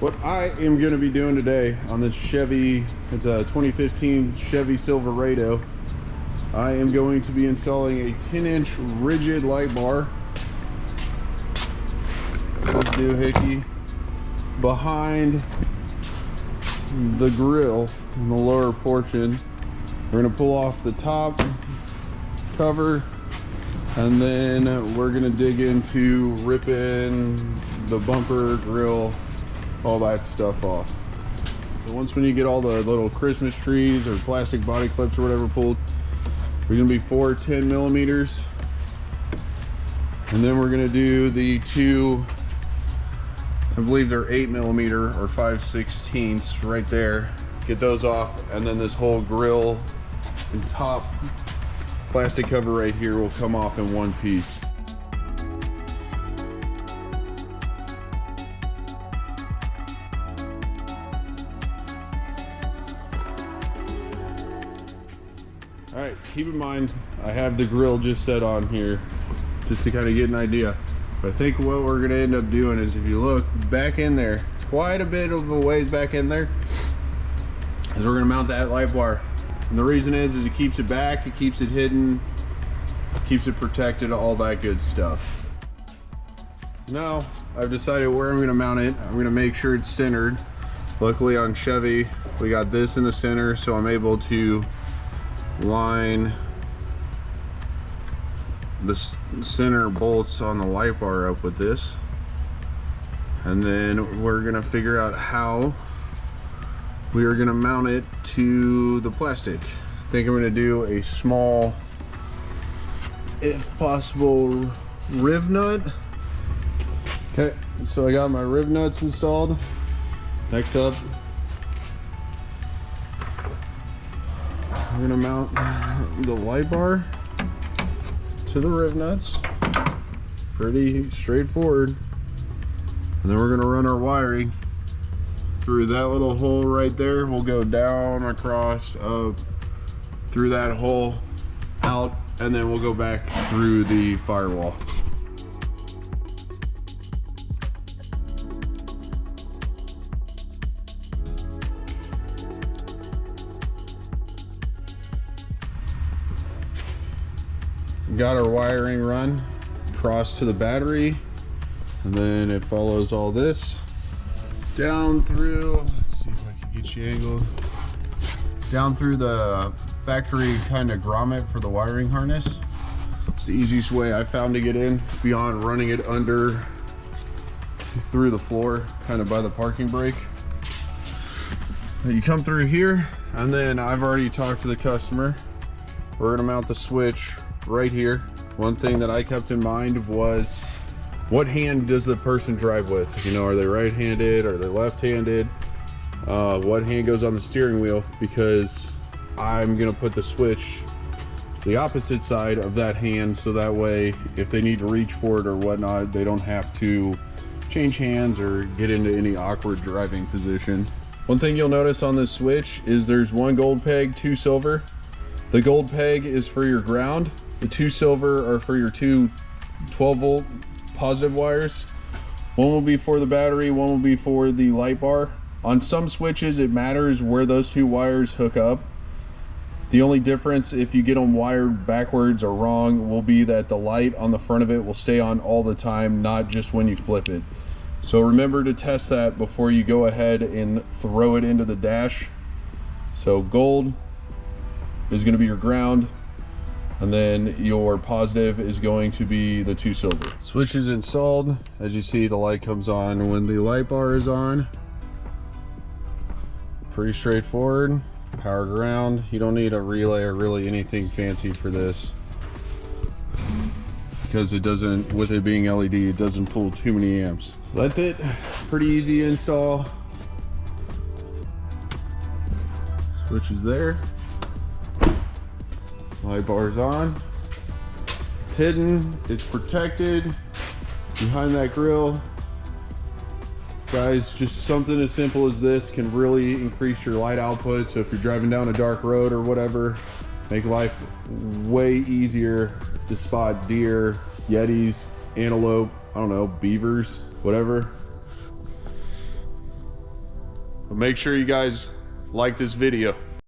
What I am going to be doing today on this Chevy, it's a 2015 Chevy Silverado. I am going to be installing a 10-inch rigid light bar. This doohickey behind the grill in the lower portion. We're going to pull off the top cover, and then we're going to dig into ripping the bumper, grill, all that stuff off. So when you get all the little Christmas trees or plastic body clips or whatever pulled, we're going to be 4 10 millimeters, and then we're going to do the two, I believe they're 8 millimeter or 5/16 right there. Get those off, and then this whole grill and top plastic cover right here will come off in one piece. All right, keep in mind, I have the grill just set on here just to kind of get an idea. But I think what we're gonna end up doing is, if you look back in there, it's quite a bit of a ways back in there, is we're gonna mount that light bar. And the reason is it keeps it back, it keeps it hidden, keeps it protected, all that good stuff. Now, I've decided where I'm gonna mount it. I'm gonna make sure it's centered. Luckily on Chevy, we got this in the center, so I'm able to line the center bolts on the light bar up with this, and then we're gonna figure out how we are gonna mount it to the plastic. I think I'm gonna do a small, if possible, riv nut. Okay, so I got my riv nuts installed. Next up, I'm gonna mount the light bar to the riv nuts. Pretty straightforward. And then we're gonna run our wiring through that little hole right there. We'll go down, across, up, through that hole, out, and then we'll go back through the firewall. Got our wiring run across to the battery, and then it follows all this down through, let's see if I can get you angled, down through the factory kind of grommet for the wiring harness. It's the easiest way I found to get in beyond running it under through the floor, kind of by the parking brake. You come through here, and then I've already talked to the customer. We're gonna mount the switch right here. One thing that I kept in mind was, what hand does the person drive with? You know, are they right-handed? Are they left-handed? What hand goes on the steering wheel? Because I'm gonna put the switch the opposite side of that hand, so that way if they need to reach for it or whatnot, they don't have to change hands or get into any awkward driving position. One thing you'll notice on this switch is there's one gold peg, 2 silver. The gold peg is for your ground. The 2 silver are for your 2 12-volt positive wires. One will be for the battery, one will be for the light bar. On some switches, it matters where those 2 wires hook up. The only difference, if you get them wired backwards or wrong, will be that the light on the front of it will stay on all the time, not just when you flip it. So remember to test that before you go ahead and throw it into the dash. So gold is going to be your ground, and then your positive is going to be the 2 silver. Switch is installed. As you see, the light comes on when the light bar is on. Pretty straightforward. Power ground. You don't need a relay or really anything fancy for this, because it doesn't, with it being LED, it doesn't pull too many amps. So that's it. Pretty easy install. Switch is there. Light bar's on. It's hidden, it's protected behind that grill. Guys, just something as simple as this can really increase your light output. So if you're driving down a dark road or whatever, make life way easier to spot deer, yetis, antelope, I don't know, beavers, whatever. But make sure you guys like this video.